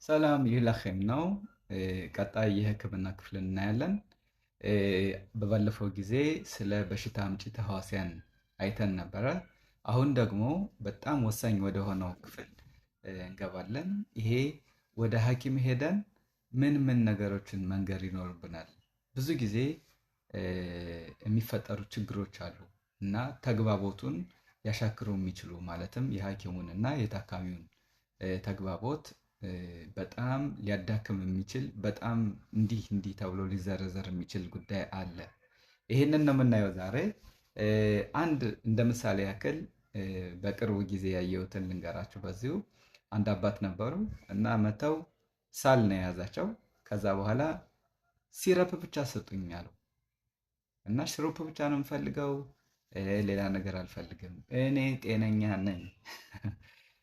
ሰላም ይህ ለኼም ነው። ቀጣይ የህክምና ክፍል እናያለን። በባለፈው ጊዜ ስለ በሽታ አምጪ ተህዋሲያን አይተን ነበረ። አሁን ደግሞ በጣም ወሳኝ ወደ ሆነው ክፍል እንገባለን። ይሄ ወደ ሐኪም ሄደን ምን ምን ነገሮችን መንገር ይኖርብናል። ብዙ ጊዜ የሚፈጠሩ ችግሮች አሉ እና ተግባቦቱን ሊያሻክሩ የሚችሉ ማለትም የሐኪሙን እና የታካሚውን ተግባቦት በጣም ሊያዳክም የሚችል በጣም እንዲህ እንዲህ ተብሎ ሊዘረዘር የሚችል ጉዳይ አለ። ይህንን ነው የምናየው ዛሬ። አንድ እንደ ምሳሌ ያክል በቅርቡ ጊዜ ያየሁትን ልንገራችሁ። በዚሁ አንድ አባት ነበሩ እና መተው ሳል ነው የያዛቸው። ከዛ በኋላ ሲረፕ ብቻ ሰጡኝ አሉ እና ሽሮፕ ብቻ ነው የምፈልገው፣ ሌላ ነገር አልፈልግም፣ እኔ ጤነኛ ነኝ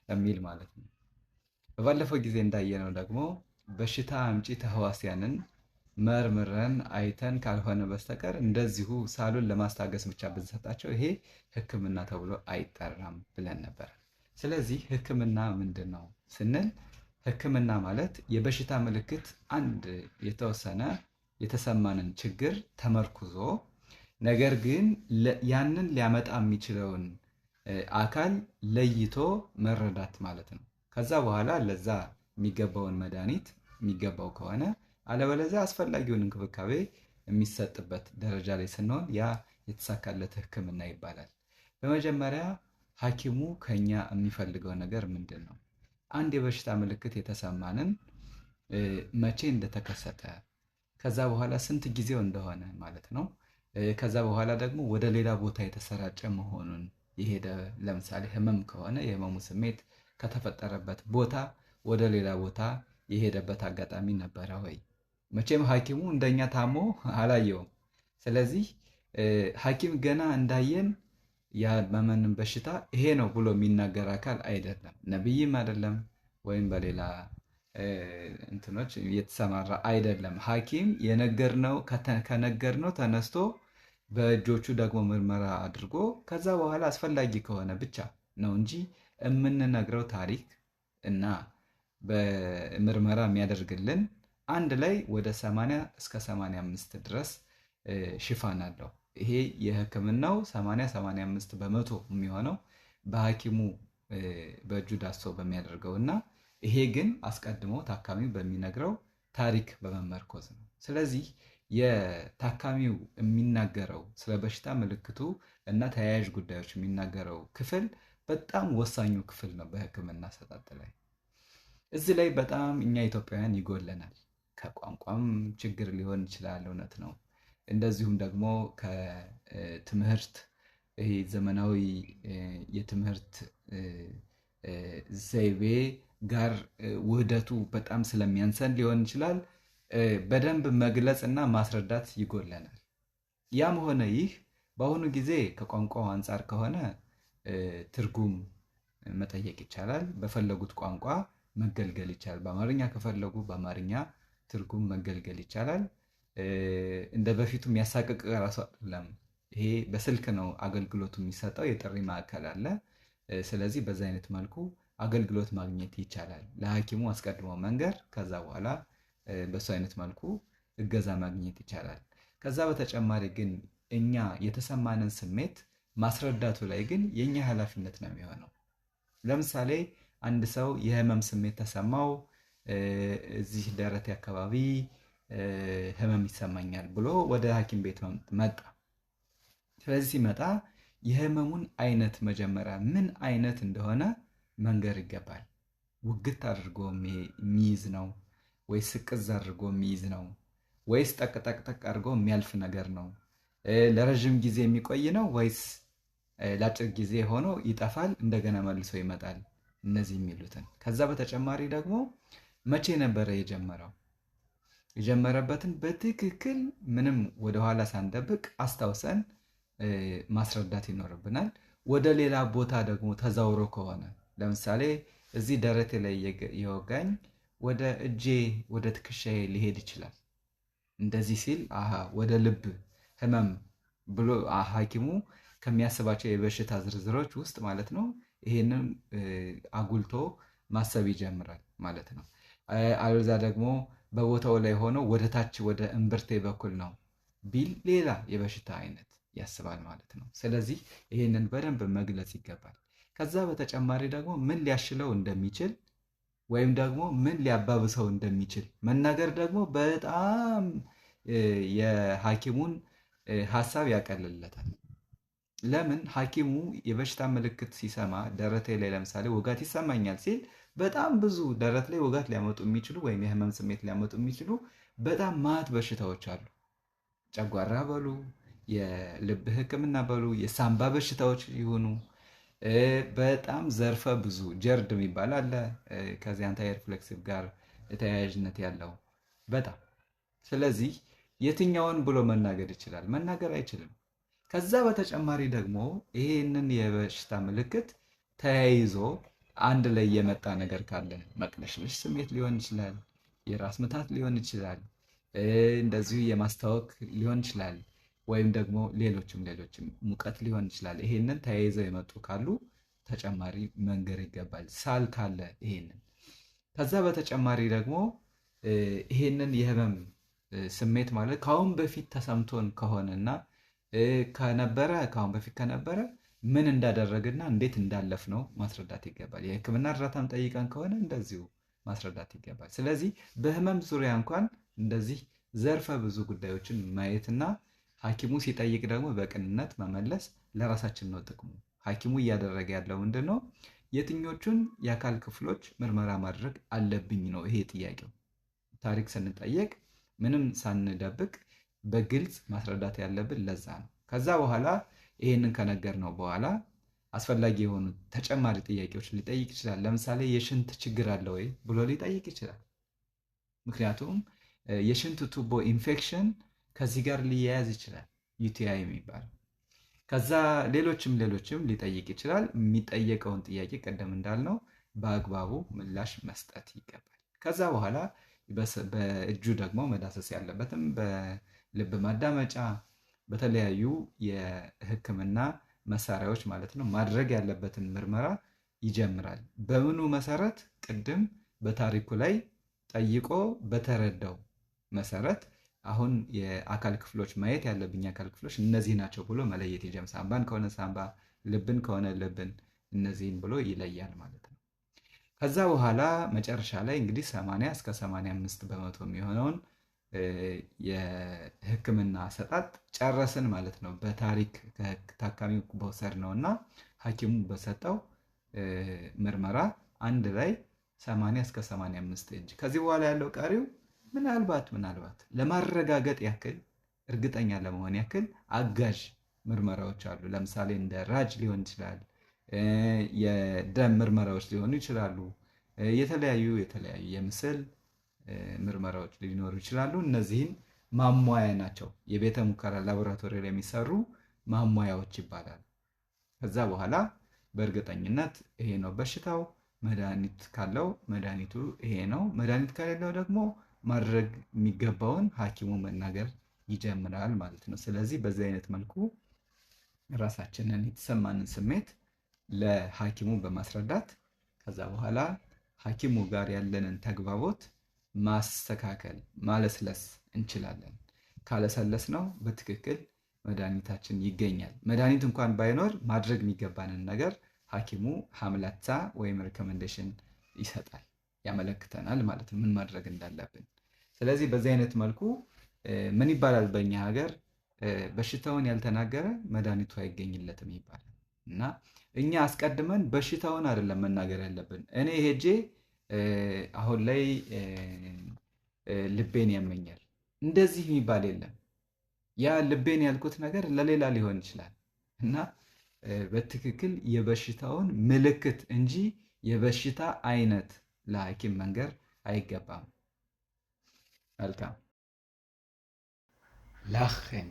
የሚል ማለት ነው። በባለፈው ጊዜ እንዳየነው ደግሞ በሽታ አምጪ ተህዋሲያንን መርምረን አይተን ካልሆነ በስተቀር እንደዚሁ ሳሉን ለማስታገስ ብቻ ብንሰጣቸው ይሄ ሕክምና ተብሎ አይጠራም ብለን ነበር። ስለዚህ ሕክምና ምንድን ነው ስንል ሕክምና ማለት የበሽታ ምልክት አንድ የተወሰነ የተሰማንን ችግር ተመርኩዞ ነገር ግን ያንን ሊያመጣ የሚችለውን አካል ለይቶ መረዳት ማለት ነው። ከዛ በኋላ ለዛ የሚገባውን መድኃኒት የሚገባው ከሆነ አለበለዚያ አስፈላጊውን እንክብካቤ የሚሰጥበት ደረጃ ላይ ስንሆን ያ የተሳካለት ህክምና ይባላል። በመጀመሪያ ሐኪሙ ከኛ የሚፈልገው ነገር ምንድን ነው? አንድ የበሽታ ምልክት የተሰማንን መቼ እንደተከሰተ፣ ከዛ በኋላ ስንት ጊዜው እንደሆነ ማለት ነው። ከዛ በኋላ ደግሞ ወደ ሌላ ቦታ የተሰራጨ መሆኑን የሄደ ለምሳሌ ህመም ከሆነ የህመሙ ስሜት ከተፈጠረበት ቦታ ወደ ሌላ ቦታ የሄደበት አጋጣሚ ነበረ ወይ? መቼም ሐኪሙ እንደኛ ታሞ አላየውም። ስለዚህ ሐኪም ገና እንዳየን ያመመንን በሽታ ይሄ ነው ብሎ የሚናገር አካል አይደለም፣ ነቢይም አይደለም፣ ወይም በሌላ እንትኖች የተሰማራ አይደለም። ሐኪም ከነገርነው ተነስቶ በእጆቹ ደግሞ ምርመራ አድርጎ ከዛ በኋላ አስፈላጊ ከሆነ ብቻ ነው እንጂ የምንነግረው ታሪክ እና በምርመራ የሚያደርግልን አንድ ላይ ወደ 80 እስከ 85 ድረስ ሽፋን አለው። ይሄ የህክምናው 80-85 በመቶ የሚሆነው በሐኪሙ በእጁ ዳሶ በሚያደርገው እና ይሄ ግን አስቀድሞ ታካሚው በሚነግረው ታሪክ በመመርኮዝ ነው። ስለዚህ የታካሚው የሚናገረው ስለ በሽታ ምልክቱ እና ተያያዥ ጉዳዮች የሚናገረው ክፍል በጣም ወሳኙ ክፍል ነው በህክምና አሰጣጥ ላይ። እዚህ ላይ በጣም እኛ ኢትዮጵያውያን ይጎለናል። ከቋንቋም ችግር ሊሆን ይችላል፣ እውነት ነው። እንደዚሁም ደግሞ ከትምህርት ይሄ ዘመናዊ የትምህርት ዘይቤ ጋር ውህደቱ በጣም ስለሚያንሰን ሊሆን ይችላል። በደንብ መግለጽ እና ማስረዳት ይጎለናል። ያም ሆነ ይህ በአሁኑ ጊዜ ከቋንቋው አንጻር ከሆነ ትርጉም መጠየቅ ይቻላል። በፈለጉት ቋንቋ መገልገል ይቻላል። በአማርኛ ከፈለጉ በአማርኛ ትርጉም መገልገል ይቻላል። እንደ በፊቱ የሚያሳቅቅ ራሱ አይደለም። ይሄ በስልክ ነው አገልግሎቱ የሚሰጠው። የጥሪ ማዕከል አለ። ስለዚህ በዛ አይነት መልኩ አገልግሎት ማግኘት ይቻላል። ለሐኪሙ አስቀድሞ መንገር፣ ከዛ በኋላ በሱ አይነት መልኩ እገዛ ማግኘት ይቻላል። ከዛ በተጨማሪ ግን እኛ የተሰማንን ስሜት ማስረዳቱ ላይ ግን የኛ ኃላፊነት ነው የሚሆነው። ለምሳሌ አንድ ሰው የህመም ስሜት ተሰማው፣ እዚህ ደረቴ አካባቢ ህመም ይሰማኛል ብሎ ወደ ሐኪም ቤት መጣ። ስለዚህ ሲመጣ የህመሙን አይነት መጀመሪያ ምን አይነት እንደሆነ መንገር ይገባል። ውግት አድርጎ የሚይዝ ነው ወይስ ቅዝ አድርጎ የሚይዝ ነው ወይስ ጠቅጠቅጠቅ አድርጎ የሚያልፍ ነገር ነው? ለረዥም ጊዜ የሚቆይ ነው ወይስ ለአጭር ጊዜ ሆኖ ይጠፋል እንደገና መልሶ ይመጣል? እነዚህ የሚሉትን። ከዛ በተጨማሪ ደግሞ መቼ ነበረ የጀመረው? የጀመረበትን በትክክል ምንም ወደኋላ ሳንደብቅ አስታውሰን ማስረዳት ይኖርብናል። ወደ ሌላ ቦታ ደግሞ ተዛውሮ ከሆነ ለምሳሌ እዚህ ደረቴ ላይ የወጋኝ ወደ እጄ ወደ ትከሻዬ ሊሄድ ይችላል። እንደዚህ ሲል ወደ ልብ ህመም ብሎ ሐኪሙ ከሚያስባቸው የበሽታ ዝርዝሮች ውስጥ ማለት ነው ይሄንን አጉልቶ ማሰብ ይጀምራል ማለት ነው። አለዛ ደግሞ በቦታው ላይ ሆኖ ወደ ታች ወደ እምብርቴ በኩል ነው ቢል ሌላ የበሽታ አይነት ያስባል ማለት ነው። ስለዚህ ይህንን በደንብ መግለጽ ይገባል። ከዛ በተጨማሪ ደግሞ ምን ሊያሽለው እንደሚችል ወይም ደግሞ ምን ሊያባብሰው እንደሚችል መናገር ደግሞ በጣም የሐኪሙን ሀሳብ ያቀልለታል። ለምን ሐኪሙ የበሽታ ምልክት ሲሰማ ደረቴ ላይ ለምሳሌ ውጋት ይሰማኛል ሲል በጣም ብዙ ደረት ላይ ውጋት ሊያመጡ የሚችሉ ወይም የህመም ስሜት ሊያመጡ የሚችሉ በጣም ማት በሽታዎች አሉ። ጨጓራ በሉ፣ የልብ ህክምና በሉ፣ የሳምባ በሽታዎች ይሆኑ በጣም ዘርፈ ብዙ ጀርድ የሚባል አለ። ከዚህ አንታይ ሪፍሌክሲቭ ጋር ተያያዥነት ያለው በጣም ስለዚህ የትኛውን ብሎ መናገር ይችላል? መናገር አይችልም። ከዛ በተጨማሪ ደግሞ ይህንን የበሽታ ምልክት ተያይዞ አንድ ላይ የመጣ ነገር ካለ መቅለሽለሽ ስሜት ሊሆን ይችላል፣ የራስ ምታት ሊሆን ይችላል፣ እንደዚሁ የማስታወክ ሊሆን ይችላል፣ ወይም ደግሞ ሌሎችም ሙቀት ሊሆን ይችላል። ይሄንን ተያይዘው የመጡ ካሉ ተጨማሪ መንገር ይገባል። ሳል ካለ ይሄንን ከዛ በተጨማሪ ደግሞ ይሄንን የህመም ስሜት ማለት ከአሁን በፊት ተሰምቶን ከሆነና ከአሁን በፊት ከነበረ ምን እንዳደረግና እንዴት እንዳለፍ ነው ማስረዳት ይገባል። የህክምና እርዳታም ጠይቀን ከሆነ እንደዚሁ ማስረዳት ይገባል። ስለዚህ በህመም ዙሪያ እንኳን እንደዚህ ዘርፈ ብዙ ጉዳዮችን ማየትና ሐኪሙ ሲጠይቅ ደግሞ በቅንነት መመለስ ለራሳችን ነው ጥቅሙ። ሐኪሙ እያደረገ ያለው ምንድን ነው? የትኞቹን የአካል ክፍሎች ምርመራ ማድረግ አለብኝ ነው ይሄ ጥያቄው። ታሪክ ስንጠየቅ ምንም ሳንደብቅ በግልጽ ማስረዳት ያለብን ለዛ ነው። ከዛ በኋላ ይሄንን ከነገር ነው በኋላ አስፈላጊ የሆኑ ተጨማሪ ጥያቄዎች ሊጠይቅ ይችላል። ለምሳሌ የሽንት ችግር አለ ወይ ብሎ ሊጠይቅ ይችላል። ምክንያቱም የሽንት ቱቦ ኢንፌክሽን ከዚህ ጋር ሊያያዝ ይችላል፣ ዩቲአይ የሚባለው። ከዛ ሌሎችም ሊጠይቅ ይችላል። የሚጠየቀውን ጥያቄ ቀደም እንዳልነው በአግባቡ ምላሽ መስጠት ይገባል። ከዛ በኋላ በእጁ ደግሞ መዳሰስ ያለበትም በልብ ማዳመጫ በተለያዩ የህክምና መሳሪያዎች ማለት ነው ማድረግ ያለበትን ምርመራ ይጀምራል። በምኑ መሰረት? ቅድም በታሪኩ ላይ ጠይቆ በተረዳው መሰረት አሁን የአካል ክፍሎች ማየት ያለብኝ አካል ክፍሎች እነዚህ ናቸው ብሎ መለየት ይጀምራል። ሳምባን ከሆነ ሳምባ፣ ልብን ከሆነ ልብን፣ እነዚህን ብሎ ይለያል ማለት ነው። ከዛ በኋላ መጨረሻ ላይ እንግዲህ 80 እስከ 85 በመቶ የሚሆነውን የህክምና አሰጣጥ ጨረስን ማለት ነው። በታሪክ ታካሚው በወሰድ ነው እና ሐኪሙ በሰጠው ምርመራ አንድ ላይ 80 እስከ 85 እጅ። ከዚህ በኋላ ያለው ቀሪው ምናልባት ለማረጋገጥ ያክል እርግጠኛ ለመሆን ያክል አጋዥ ምርመራዎች አሉ። ለምሳሌ እንደ ራጅ ሊሆን ይችላል፣ የደም ምርመራዎች ሊሆኑ ይችላሉ፣ የተለያዩ የምስል ምርመራዎች ሊኖሩ ይችላሉ። እነዚህን ማሟያ ናቸው። የቤተ ሙከራ ላቦራቶሪ ላይ የሚሰሩ ማሟያዎች ይባላሉ። ከዛ በኋላ በእርግጠኝነት ይሄ ነው በሽታው፣ መድኃኒት ካለው መድኃኒቱ ይሄ ነው፣ መድኃኒት ከሌለው ደግሞ ማድረግ የሚገባውን ሐኪሙ መናገር ይጀምራል ማለት ነው። ስለዚህ በዚህ አይነት መልኩ ራሳችንን የተሰማንን ስሜት ለሐኪሙ በማስረዳት ከዛ በኋላ ሐኪሙ ጋር ያለንን ተግባቦት ማስተካከል ማለስለስ እንችላለን። ካለሰለስ ነው በትክክል መድኃኒታችን ይገኛል። መድኃኒት እንኳን ባይኖር ማድረግ የሚገባንን ነገር ሐኪሙ ሀምለታ ወይም ሪኮሜንዴሽን ይሰጣል፣ ያመለክተናል ማለት ነው ምን ማድረግ እንዳለብን። ስለዚህ በዚህ አይነት መልኩ ምን ይባላል በእኛ ሀገር በሽታውን ያልተናገረ መድኃኒቱ አይገኝለትም ይባላል። እና እኛ አስቀድመን በሽታውን አይደለም መናገር ያለብን። እኔ ሄጄ አሁን ላይ ልቤን ያመኛል እንደዚህ የሚባል የለም። ያ ልቤን ያልኩት ነገር ለሌላ ሊሆን ይችላል እና በትክክል የበሽታውን ምልክት እንጂ የበሽታ አይነት ለሐኪም መንገር አይገባም። መልካም ላኸን